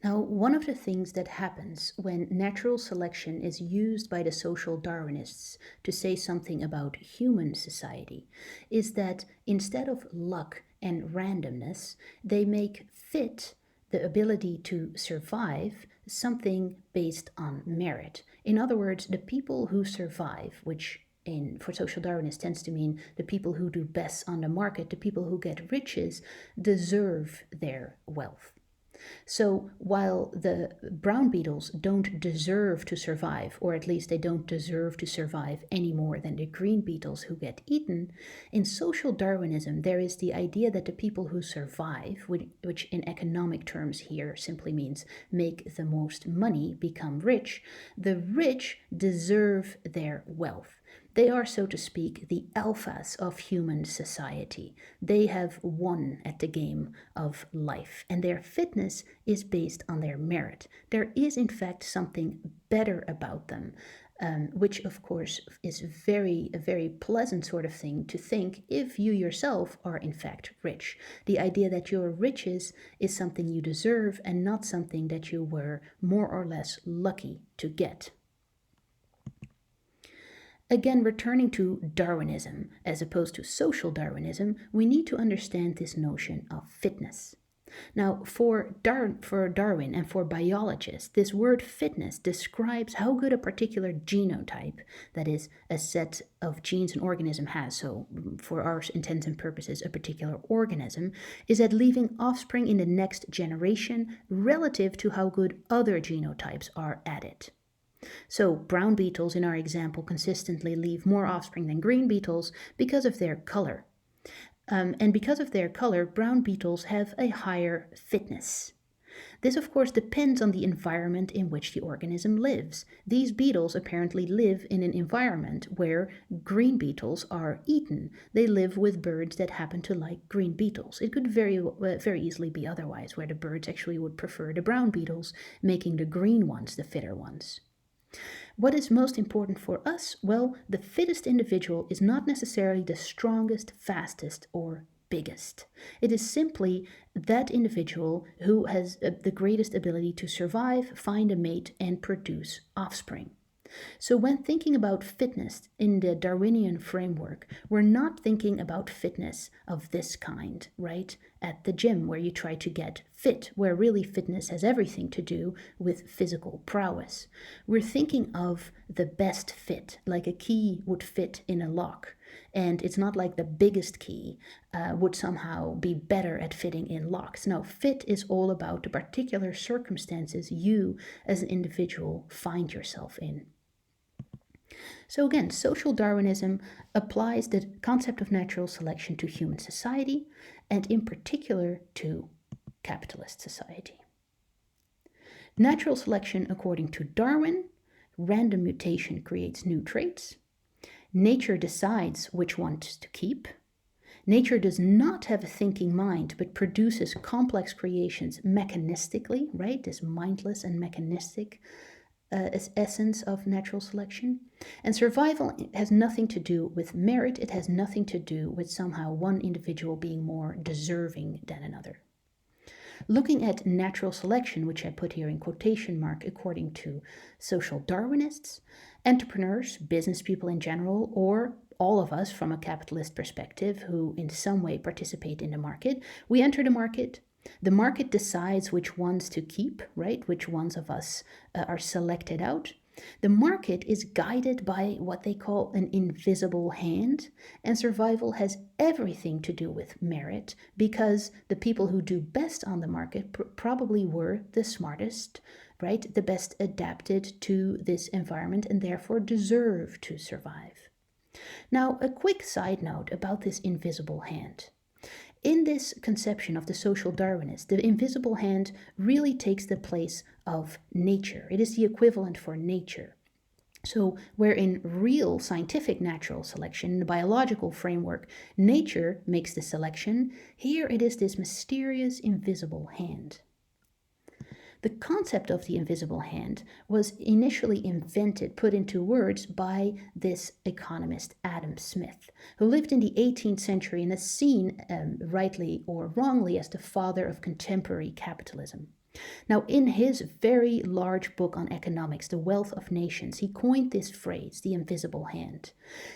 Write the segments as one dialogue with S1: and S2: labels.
S1: Now, one of the things that happens when natural selection is used by the social Darwinists to say something about human society is that instead of luck and randomness, they make fit, the ability to survive, something based on merit. In other words, the people who survive, which for social Darwinists tends to mean the people who do best on the market, the people who get riches, deserve their wealth. So while the brown beetles don't deserve to survive, or at least they don't deserve to survive any more than the green beetles who get eaten, in social Darwinism there is the idea that the people who survive, which in economic terms here simply means make the most money, become rich, the rich deserve their wealth. They are, so to speak, the alphas of human society. They have won at the game of life, and their fitness is based on their merit. There is, in fact, something better about them, which, of course, is a very pleasant sort of thing to think if you yourself are, in fact, rich. The idea that your riches is something you deserve and not something that you were more or less lucky to get. Again, returning to Darwinism as opposed to social Darwinism, we need to understand this notion of fitness. Now, for Darwin and for biologists, this word fitness describes how good a particular genotype, that is, a set of genes an organism has, so for our intents and purposes, a particular organism, is at leaving offspring in the next generation relative to how good other genotypes are at it. So brown beetles in our example consistently leave more offspring than green beetles because of their color. And because of their color, brown beetles have a higher fitness. This, of course, depends on the environment in which the organism lives. These beetles apparently live in an environment where green beetles are eaten. They live with birds that happen to like green beetles. It could very easily be otherwise, where the birds actually would prefer the brown beetles, making the green ones the fitter ones. What is most important for us? Well, the fittest individual is not necessarily the strongest, fastest, or biggest. It is simply that individual who has the greatest ability to survive, find a mate, and produce offspring. So when thinking about fitness in the Darwinian framework, we're not thinking about fitness of this kind, right? At the gym where you try to get fit, where really fitness has everything to do with physical prowess. We're thinking of the best fit, like a key would fit in a lock. And it's not like the biggest key would somehow be better at fitting in locks. No, fit is all about the particular circumstances you as an individual find yourself in. So again, social Darwinism applies the concept of natural selection to human society, and in particular to capitalist society. Natural selection, according to Darwin, random mutation creates new traits. Nature decides which ones to keep. Nature does not have a thinking mind, but produces complex creations mechanistically, right? This mindless and mechanistic essence of natural selection. And survival has nothing to do with merit. It has nothing to do with somehow one individual being more deserving than another. Looking at natural selection, which I put here in quotation mark according to social Darwinists, entrepreneurs, business people in general, or all of us from a capitalist perspective who in some way participate in the market, we enter the market. The market decides which ones to keep, right? Which ones of us are selected out. The market is guided by what they call an invisible hand, and survival has everything to do with merit because the people who do best on the market probably were the smartest, right? The best adapted to this environment and therefore deserve to survive. Now, a quick side note about this invisible hand. In this conception of the social Darwinist, the invisible hand really takes the place of nature. It is the equivalent for nature. So, where in real scientific natural selection, in the biological framework, nature makes the selection, here it is this mysterious invisible hand. The concept of the invisible hand was initially invented, put into words by this economist Adam Smith, who lived in the 18th century and is seen, rightly or wrongly, as the father of contemporary capitalism. Now, in his very large book on economics, The Wealth of Nations, he coined this phrase, the invisible hand.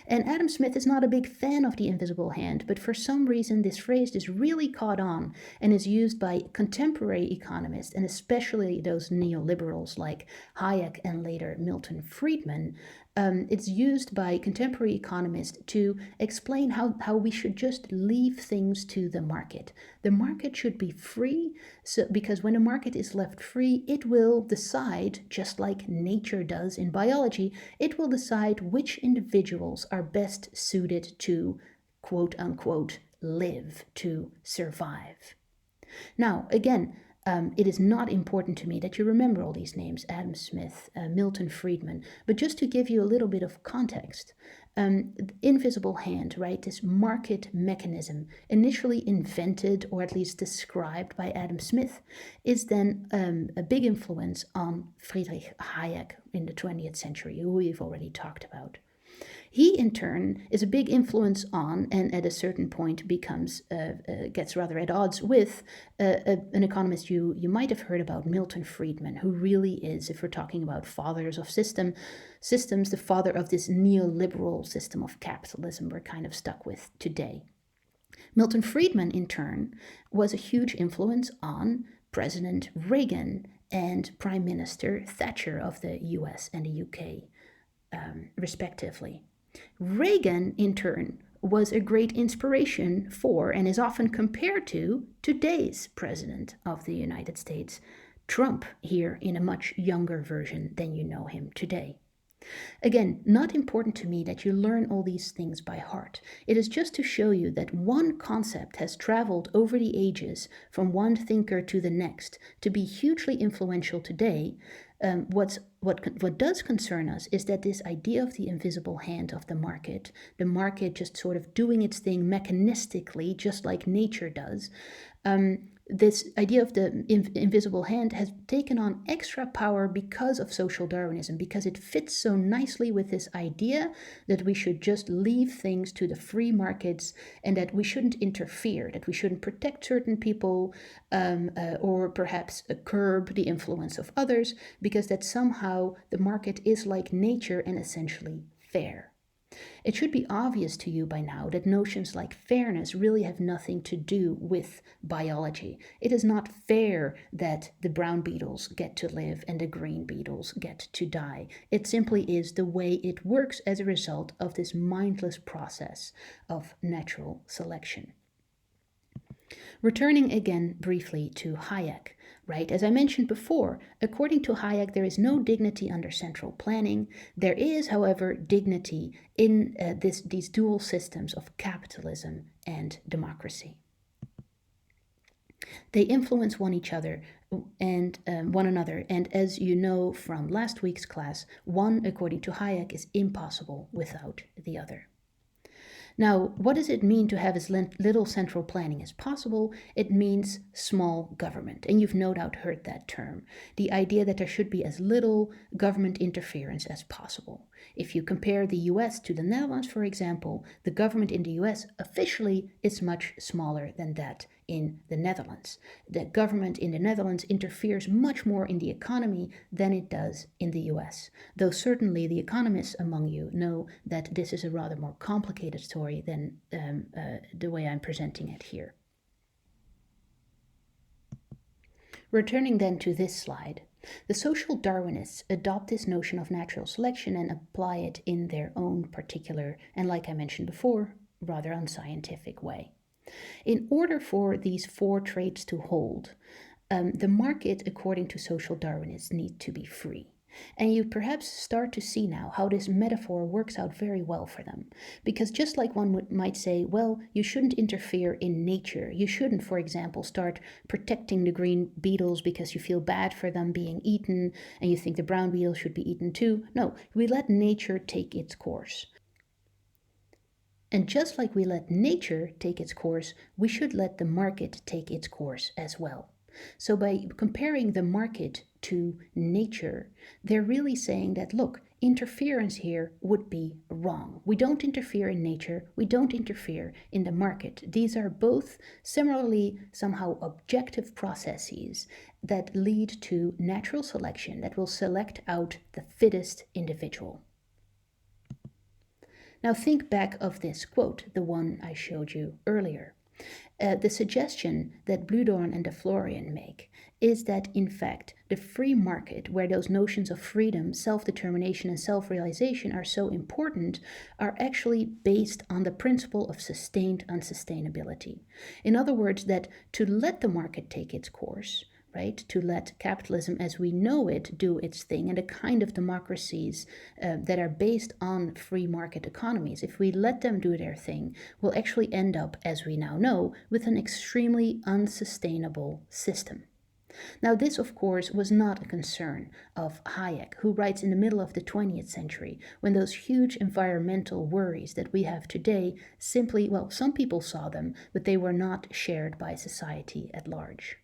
S1: And Adam Smith is not a big fan of the invisible hand, but for some reason this phrase is really caught on and is used by contemporary economists, and especially those neoliberals like Hayek and later Milton Friedman. It's used by contemporary economists to explain how we should just leave things to the market. The market should be free, because when a market is left free, it will decide, just like nature does in biology, it will decide which individuals are best suited to, quote unquote, live, to survive. Now, again, it is not important to me that you remember all these names, Adam Smith, Milton Friedman, but just to give you a little bit of context, invisible hand, right, this market mechanism, initially invented or at least described by Adam Smith, is then a big influence on Friedrich Hayek in the 20th century, who we've already talked about. He, in turn, is a big influence on, and at a certain point gets rather at odds with, an economist you might have heard about, Milton Friedman, who really is, if we're talking about fathers of systems, the father of this neoliberal system of capitalism we're kind of stuck with today. Milton Friedman, in turn, was a huge influence on President Reagan and Prime Minister Thatcher of the US and the UK, respectively. Reagan, in turn, was a great inspiration for, and is often compared to, today's President of the United States, Trump, here in a much younger version than you know him today. Again, not important to me that you learn all these things by heart. It is just to show you that one concept has traveled over the ages from one thinker to the next to be hugely influential today. What does concern us is that this idea of the invisible hand of the market just sort of doing its thing mechanistically, just like nature does, this idea of the invisible hand has taken on extra power because of social Darwinism, because it fits so nicely with this idea that we should just leave things to the free markets and that we shouldn't interfere, that we shouldn't protect certain people or perhaps curb the influence of others, because that somehow the market is like nature and essentially fair. It should be obvious to you by now that notions like fairness really have nothing to do with biology. It is not fair that the brown beetles get to live and the green beetles get to die. It simply is the way it works as a result of this mindless process of natural selection. Returning again briefly to Hayek, right? As I mentioned before, according to Hayek, there is no dignity under central planning. There is, however, dignity in these dual systems of capitalism and democracy. They influence one another, and as you know from last week's class, one, according to Hayek, is impossible without the other. Now, what does it mean to have as little central planning as possible? It means small government, and you've no doubt heard that term. The idea that there should be as little government interference as possible. If you compare the US to the Netherlands, for example, the government in the US officially is much smaller than that in the Netherlands. The government in the Netherlands interferes much more in the economy than it does in the US, though certainly the economists among you know that this is a rather more complicated story than the way I'm presenting it here. Returning then to this slide, the social Darwinists adopt this notion of natural selection and apply it in their own particular, and like I mentioned before, rather unscientific way. In order for these four traits to hold, the market, according to social Darwinists, need to be free. And you perhaps start to see now how this metaphor works out very well for them. Because just like one might say, well, you shouldn't interfere in nature. You shouldn't, for example, start protecting the green beetles because you feel bad for them being eaten and you think the brown beetles should be eaten too. No, we let nature take its course. And just like we let nature take its course, we should let the market take its course as well. So by comparing the market to nature, they're really saying that, look, interference here would be wrong. We don't interfere in nature, we don't interfere in the market. These are both similarly somehow objective processes that lead to natural selection that will select out the fittest individual. Now think back of this quote, the one I showed you earlier. The suggestion that Bludorn and de Florian make is that, in fact, the free market, where those notions of freedom, self-determination, and self-realization are so important, are actually based on the principle of sustained unsustainability. In other words, that to let the market take its course, right, to let capitalism as we know it do its thing, and the kind of democracies that are based on free market economies, if we let them do their thing, we'll actually end up, as we now know, with an extremely unsustainable system. Now, this, of course, was not a concern of Hayek, who writes in the middle of the 20th century, when those huge environmental worries that we have today simply, well, some people saw them, but they were not shared by society at large.